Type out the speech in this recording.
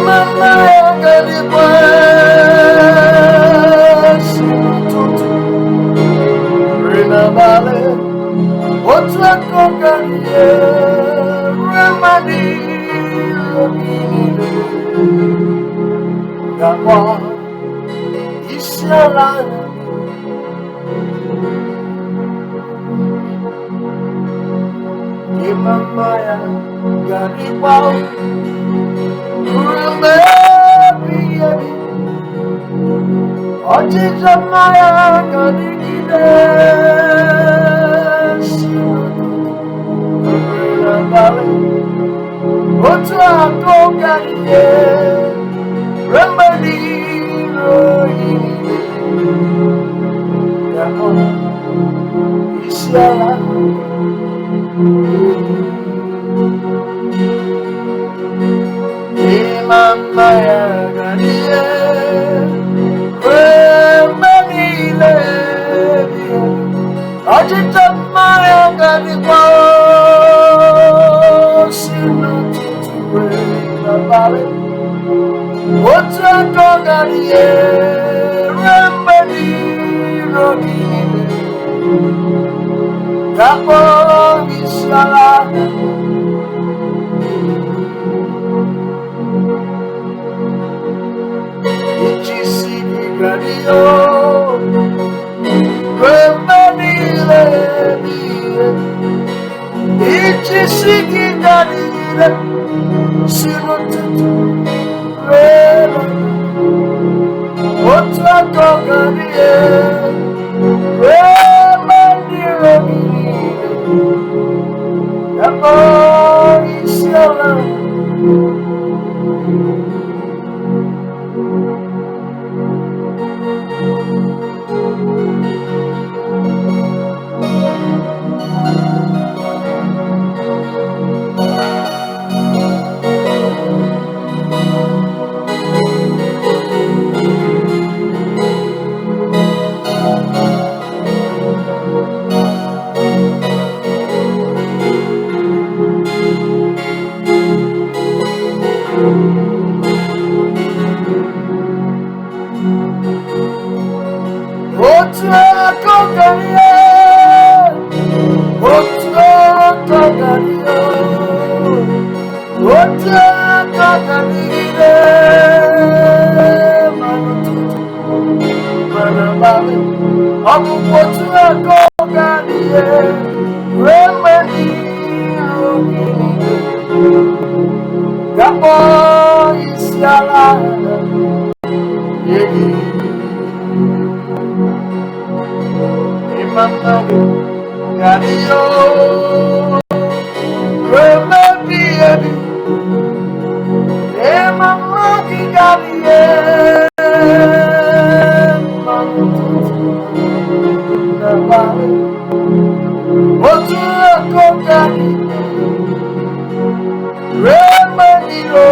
Mama ya gadi kwesi tutu Rina vale Otua kokariye Remadi Lobine Gawa Isialana Ima Mma Ya G'adi Rue Mgbe Ebigh-Ebi Ọchịchị Mma Ya ga-adịgide n'obodo n'abalị otu aka ọganihe ruo mgbe niile oyi ga-akpọ isi ala Ima Mma Ya G'adi Rue Mgbe niile ọchịchị Mma Ya ga-adịkwa si n'ụtụtụ ruo n'abalị otu aka ọganihe ruo mgbe niile oge niile ga-akpọ isi ala Ichisi G'adi Rue Mgbe niile Ichisi G'adi si n'ụtụtụ ruo otu aka ọganihe ruo mgbe niile oge niile ga-akpọ isi ala Otua kokariye Otua kokariye Otua kokariye Manututu Manabale Ọkụkọ Otua kokariye Rue mgbe niile oge niile ga-akpọ isi ala nye gị Ima Mma Ya G'adi Rue Mgbe Ebigh-Ebi Ima Mma Ya G'adi n'abalị otu aka ọganihe ruo mgbe niile